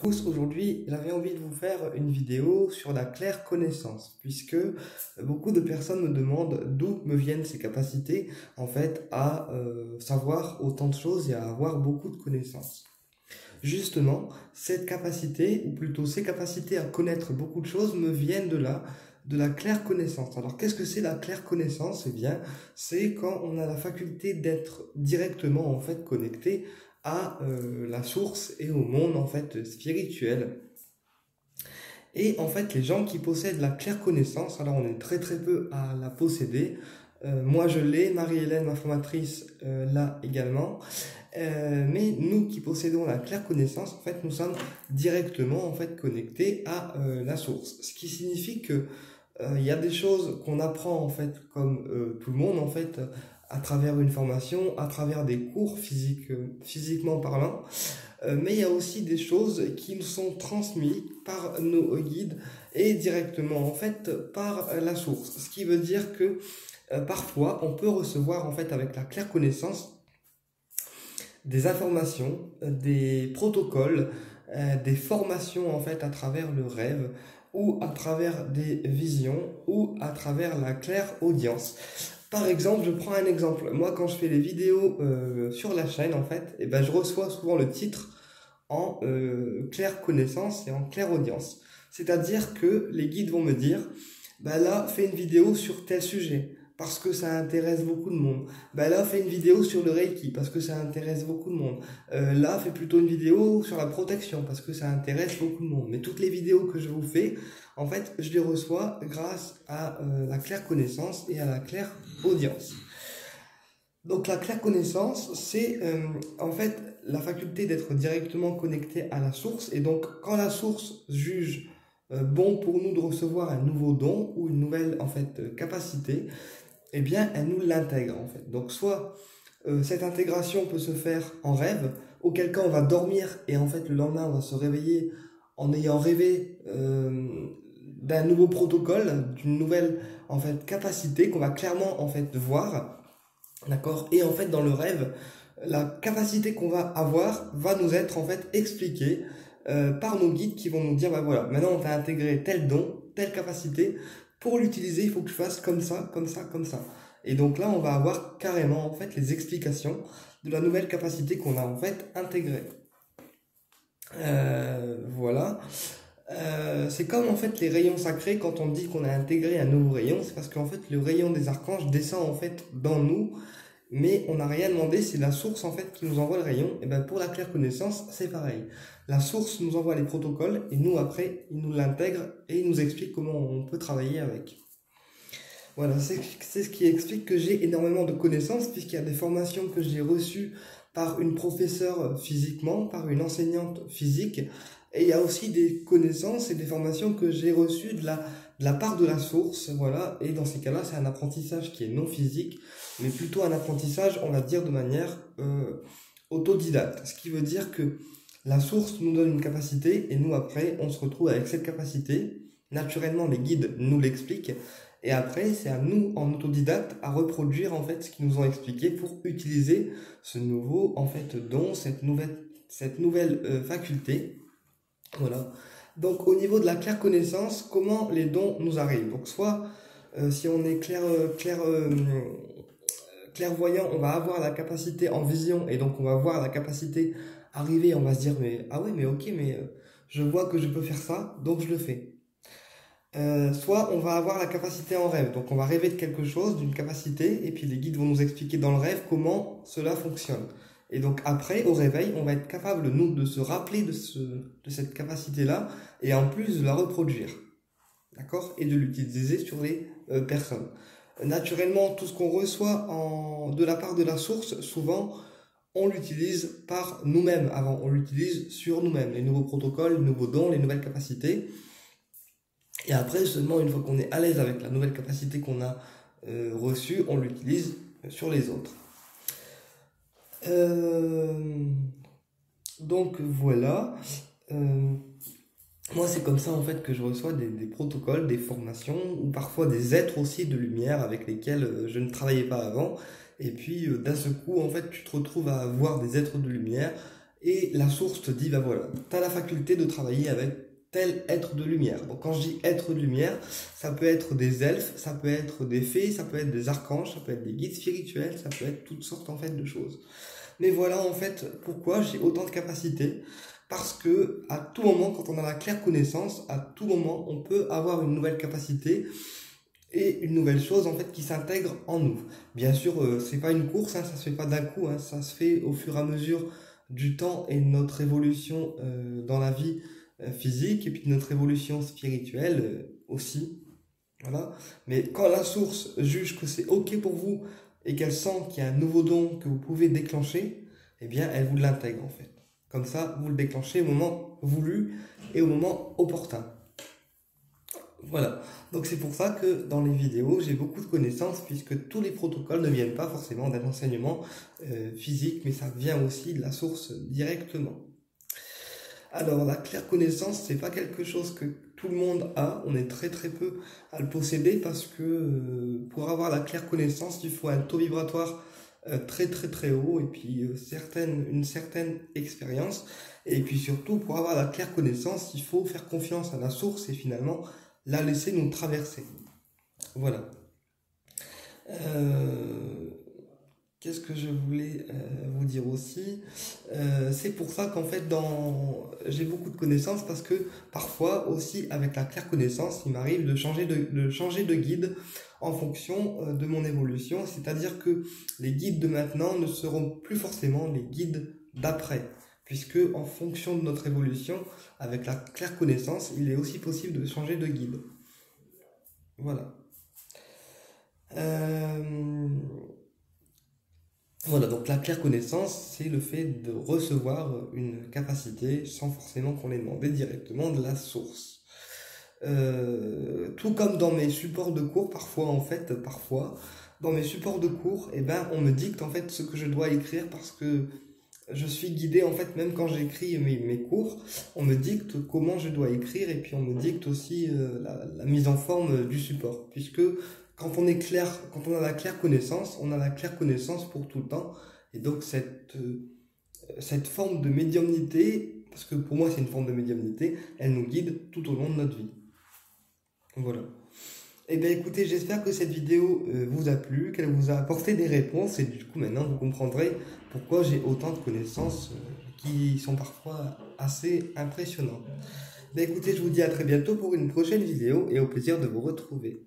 Aujourd'hui, j'avais envie de vous faire une vidéo sur la claire connaissance, puisque beaucoup de personnes me demandent d'où me viennent ces capacités, en fait, à savoir autant de choses et à avoir beaucoup de connaissances. Justement, cette capacité, ou plutôt ces capacités à connaître beaucoup de choses, me viennent de la claire connaissance. Alors, qu'est-ce que c'est la claire connaissance? Eh bien, c'est quand on a la faculté d'être directement, en fait, connecté à la source et au monde, en fait, spirituel. Et en fait, les gens qui possèdent la claire connaissance, alors on est très très peu à la posséder. Moi je l'ai, Marie-Hélène, ma formatrice, l'a également. Mais nous qui possédons la claire connaissance, en fait, nous sommes directement en fait connectés à la source. Ce qui signifie que il y a des choses qu'on apprend en fait comme tout le monde en fait à travers une formation, à travers des cours physiquement parlant. Mais il y a aussi des choses qui nous sont transmises par nos guides et directement en fait par la source. Ce qui veut dire que parfois on peut recevoir en fait avec la claire connaissance des informations, des protocoles, des formations en fait à travers le rêve ou à travers des visions ou à travers la claire audience. Par exemple, je prends un exemple. Moi, quand je fais les vidéos sur la chaîne, en fait, eh ben, je reçois souvent le titre en claire connaissance et en claire audience. C'est-à-dire que les guides vont me dire, bah là, fais une vidéo sur tel sujet parce que ça intéresse beaucoup de monde. Bah là, fais une vidéo sur le Reiki parce que ça intéresse beaucoup de monde. Là, fais plutôt une vidéo sur la protection parce que ça intéresse beaucoup de monde. Mais toutes les vidéos que je vous fais, en fait, je les reçois grâce à la claire connaissance et à la claire audience. Donc la claire connaissance, c'est en fait la faculté d'être directement connecté à la source. Et donc quand la source juge bon pour nous de recevoir un nouveau don ou une nouvelle en fait capacité, eh bien elle nous l'intègre en fait. Donc soit cette intégration peut se faire en rêve, auquel cas on va dormir et en fait le lendemain on va se réveiller en ayant rêvé d'un nouveau protocole, d'une nouvelle en fait capacité qu'on va clairement en fait voir. D'accord? Et en fait, dans le rêve, la capacité qu'on va avoir va nous être en fait expliquée par nos guides qui vont nous dire, bah voilà, maintenant on t'a intégré tel don, telle capacité, pour l'utiliser, il faut que tu fasses comme ça, comme ça, comme ça. Et donc là, on va avoir carrément en fait les explications de la nouvelle capacité qu'on a en fait intégrée. Voilà. C'est comme en fait les rayons sacrés, quand on dit qu'on a intégré un nouveau rayon, c'est parce qu'en fait le rayon des archanges descend en fait dans nous, mais on n'a rien demandé, c'est la source en fait qui nous envoie le rayon. Et ben pour la claire connaissance, c'est pareil. La source nous envoie les protocoles et nous après, il nous l'intègre et il nous explique comment on peut travailler avec. Voilà, c'est ce qui explique que j'ai énormément de connaissances, puisqu'il y a des formations que j'ai reçues par une professeure physiquement, par une enseignante physique, et il y a aussi des connaissances et des formations que j'ai reçues de la part de la source, voilà, et dans ces cas-là, c'est un apprentissage qui est non physique, mais plutôt un apprentissage, on va dire, de manière autodidacte, ce qui veut dire que la source nous donne une capacité, et nous, après, on se retrouve avec cette capacité, naturellement, les guides nous l'expliquent, et après, c'est à nous, en autodidacte, à reproduire en fait ce qu'ils nous ont expliqué pour utiliser ce nouveau en fait don, cette nouvelle faculté. Voilà. Donc au niveau de la claire connaissance, comment les dons nous arrivent? Donc soit si on est clairvoyant, on va avoir la capacité en vision et donc on va voir la capacité arriver, on va se dire mais ah ouais mais ok mais je vois que je peux faire ça, donc je le fais. Soit on va avoir la capacité en rêve, donc on va rêver de quelque chose, d'une capacité, et puis les guides vont nous expliquer dans le rêve comment cela fonctionne. Et donc après, au réveil, on va être capable, nous, de se rappeler de cette capacité-là, et en plus de la reproduire, d'accord? Et de l'utiliser sur les personnes. Naturellement, tout ce qu'on reçoit de la part de la source, souvent, on l'utilise par nous-mêmes avant, on l'utilise sur nous-mêmes, les nouveaux protocoles, les nouveaux dons, les nouvelles capacités. Et après, seulement une fois qu'on est à l'aise avec la nouvelle capacité qu'on a reçue, on l'utilise sur les autres. Euh, donc voilà. Euh, Moi, c'est comme ça en fait que je reçois des protocoles, des formations, ou parfois des êtres aussi de lumière avec lesquels je ne travaillais pas avant. Et puis d'un seul coup, en fait, tu te retrouves à voir des êtres de lumière et la source te dit, ben voilà, tu as la faculté de travailler avec tel être de lumière. Donc quand je dis être de lumière, ça peut être des elfes, ça peut être des fées, ça peut être des archanges, ça peut être des guides spirituels, ça peut être toutes sortes en fait de choses. Mais voilà en fait pourquoi j'ai autant de capacités. Parce que à tout moment, quand on a la claire connaissance, à tout moment, on peut avoir une nouvelle capacité et une nouvelle chose en fait qui s'intègre en nous. Bien sûr, c'est pas une course, hein, ça se fait pas d'un coup, hein, ça se fait au fur et à mesure du temps et de notre évolution dans la vie physique et puis de notre évolution spirituelle aussi. Voilà. Mais quand la source juge que c'est ok pour vous et qu'elle sent qu'il y a un nouveau don que vous pouvez déclencher, eh bien elle vous l'intègre en fait. Comme ça, vous le déclenchez au moment voulu et au moment opportun. Voilà. Donc c'est pour ça que dans les vidéos, j'ai beaucoup de connaissances puisque tous les protocoles ne viennent pas forcément d'un enseignement physique, mais ça vient aussi de la source directement. Alors la claire connaissance, c'est pas quelque chose que tout le monde a. On est très très peu à le posséder parce que pour avoir la claire connaissance, il faut un taux vibratoire très très très haut et puis une certaine expérience. Et puis surtout, pour avoir la claire connaissance, il faut faire confiance à la source et finalement la laisser nous traverser. Voilà. Qu'est-ce que je voulais vous dire aussi? C'est pour ça qu'en fait, j'ai beaucoup de connaissances parce que parfois aussi, avec la claire connaissance, il m'arrive de changer de guide en fonction de mon évolution. C'est-à-dire que les guides de maintenant ne seront plus forcément les guides d'après. Puisque en fonction de notre évolution, avec la claire connaissance, il est aussi possible de changer de guide. Voilà. Voilà, donc la claire connaissance, c'est le fait de recevoir une capacité sans forcément qu'on l'ait demandé directement de la source. Tout comme dans mes supports de cours, parfois, dans mes supports de cours, eh ben, on me dicte en fait ce que je dois écrire parce que je suis guidé en fait, même quand j'écris mes cours, on me dicte comment je dois écrire et puis on me dicte aussi la mise en forme du support. Puisque quand on est clair, quand on a la claire connaissance, on a la claire connaissance pour tout le temps. Et donc cette forme de médiumnité, parce que pour moi c'est une forme de médiumnité, elle nous guide tout au long de notre vie. Voilà. Eh bien écoutez, j'espère que cette vidéo vous a plu, qu'elle vous a apporté des réponses et du coup maintenant vous comprendrez pourquoi j'ai autant de connaissances qui sont parfois assez impressionnantes. Eh bien écoutez, je vous dis à très bientôt pour une prochaine vidéo et au plaisir de vous retrouver.